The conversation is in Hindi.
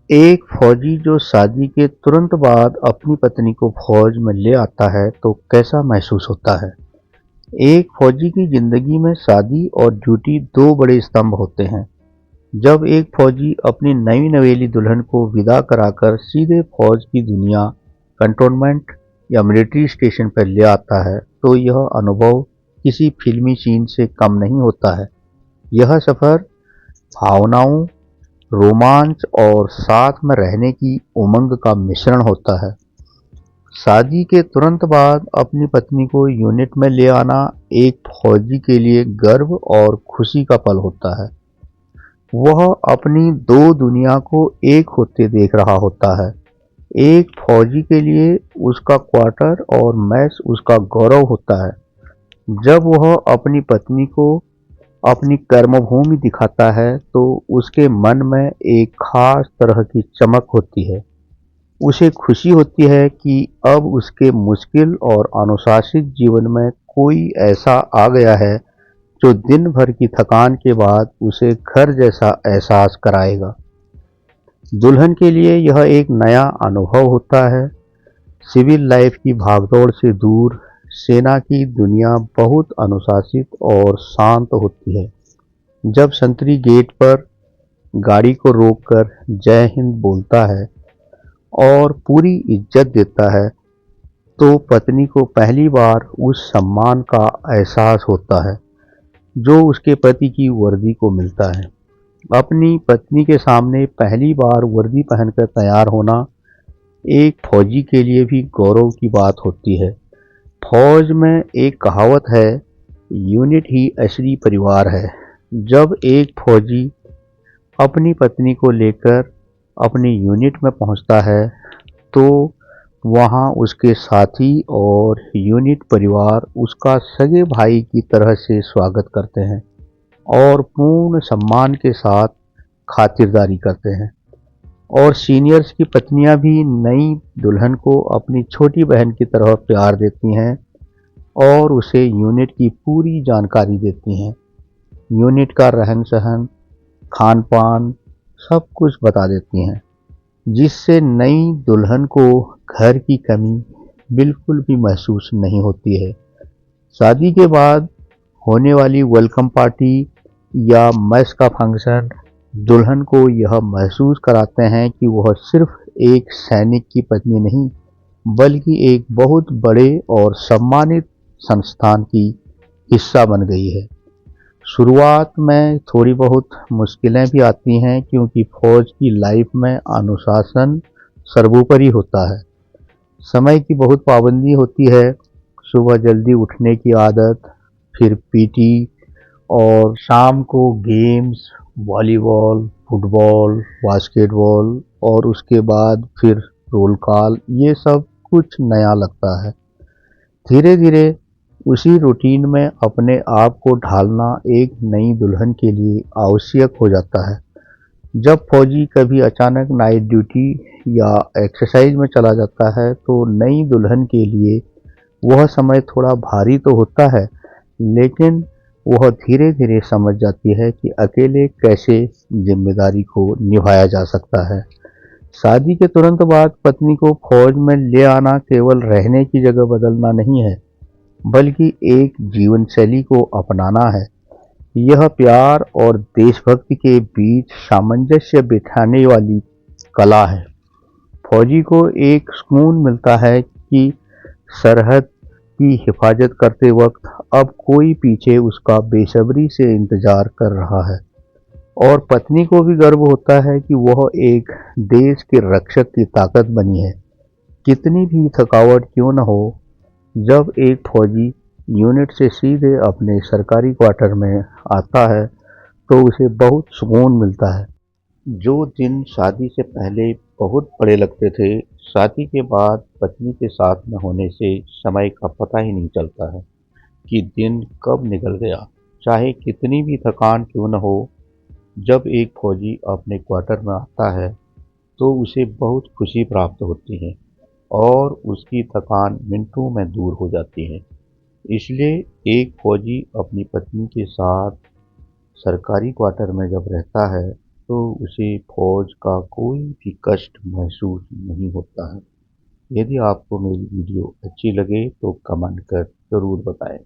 एक फौजी जो शादी के तुरंत बाद अपनी पत्नी को फौज में ले आता है तो कैसा महसूस होता है। एक फौजी की जिंदगी में शादी और ड्यूटी दो बड़े स्तंभ होते हैं। जब एक फौजी अपनी नई नवेली दुल्हन को विदा कराकर सीधे फौज की दुनिया, कंटोनमेंट या मिलिट्री स्टेशन पर ले आता है तो यह अनुभव किसी फिल्मी सीन से कम नहीं होता है। यह सफर भावनाओं, रोमांच और साथ में रहने की उमंग का मिश्रण होता है। शादी के तुरंत बाद अपनी पत्नी को यूनिट में ले आना एक फौजी के लिए गर्व और खुशी का पल होता है। वह अपनी दो दुनिया को एक होते देख रहा होता है। एक फौजी के लिए उसका क्वार्टर और मैस उसका गौरव होता है। जब वह अपनी पत्नी को अपनी कर्मभूमि दिखाता है तो उसके मन में एक खास तरह की चमक होती है। उसे खुशी होती है कि अब उसके मुश्किल और अनुशासित जीवन में कोई ऐसा आ गया है जो दिन भर की थकान के बाद उसे घर जैसा एहसास कराएगा। दुल्हन के लिए यह एक नया अनुभव होता है। सिविल लाइफ की भागदौड़ से दूर सेना की दुनिया बहुत अनुशासित और शांत होती है। जब संतरी गेट पर गाड़ी को रोककर जय हिंद बोलता है और पूरी इज्जत देता है तो पत्नी को पहली बार उस सम्मान का एहसास होता है जो उसके पति की वर्दी को मिलता है। अपनी पत्नी के सामने पहली बार वर्दी पहनकर तैयार होना एक फौजी के लिए भी गौरव की बात होती है। फौज में एक कहावत है, यूनिट ही असली परिवार है। जब एक फौजी अपनी पत्नी को लेकर अपनी यूनिट में पहुंचता है तो वहां उसके साथी और यूनिट परिवार उसका सगे भाई की तरह से स्वागत करते हैं और पूर्ण सम्मान के साथ खातिरदारी करते हैं। और सीनियर्स की पत्नियां भी नई दुल्हन को अपनी छोटी बहन की तरह प्यार देती हैं और उसे यूनिट की पूरी जानकारी देती हैं। यूनिट का रहन सहन, खान पान सब कुछ बता देती हैं, जिससे नई दुल्हन को घर की कमी बिल्कुल भी महसूस नहीं होती है। शादी के बाद होने वाली वेलकम पार्टी या मैस का फंक्शन दुल्हन को यह महसूस कराते हैं कि वह सिर्फ एक सैनिक की पत्नी नहीं, बल्कि एक बहुत बड़े और सम्मानित संस्थान की हिस्सा बन गई है। शुरुआत में थोड़ी बहुत मुश्किलें भी आती हैं क्योंकि फौज की लाइफ में अनुशासन सर्वोपरि होता है। समय की बहुत पाबंदी होती है, सुबह जल्दी उठने की आदत, फिर पीटी और शाम को गेम्स, वॉलीबॉल, फुटबॉल, बास्केटबॉल और उसके बाद फिर रोल कॉल, ये सब कुछ नया लगता है। धीरे धीरे उसी रूटीन में अपने आप को ढालना एक नई दुल्हन के लिए आवश्यक हो जाता है। जब फौजी कभी अचानक नाइट ड्यूटी या एक्सरसाइज में चला जाता है तो नई दुल्हन के लिए वह समय थोड़ा भारी तो होता है, लेकिन वह धीरे धीरे समझ जाती है कि अकेले कैसे जिम्मेदारी को निभाया जा सकता है। शादी के तुरंत बाद पत्नी को फौज में ले आना केवल रहने की जगह बदलना नहीं है, बल्कि एक जीवन शैली को अपनाना है। यह प्यार और देशभक्ति के बीच सामंजस्य बिठाने वाली कला है। फौजी को एक सुकून मिलता है कि सरहद की हिफाजत करते वक्त अब कोई पीछे उसका बेसब्री से इंतजार कर रहा है। और पत्नी को भी गर्व होता है कि वह एक देश के रक्षक की ताकत बनी है। कितनी भी थकावट क्यों न हो, जब एक फौजी यूनिट से सीधे अपने सरकारी क्वार्टर में आता है तो उसे बहुत सुकून मिलता है। जो दिन शादी से पहले बहुत बड़े लगते थे, शादी के बाद पत्नी के साथ में होने से समय का पता ही नहीं चलता है कि दिन कब निकल गया। चाहे कितनी भी थकान क्यों न हो, जब एक फौजी अपने क्वार्टर में आता है तो उसे बहुत खुशी प्राप्त होती है और उसकी थकान मिनटों में दूर हो जाती है। इसलिए एक फौजी अपनी पत्नी के साथ सरकारी क्वार्टर में जब रहता है तो उसे फौज का कोई भी कष्ट महसूस नहीं होता है। यदि आपको मेरी वीडियो अच्छी लगे तो कमेंट कर ज़रूर बताएं।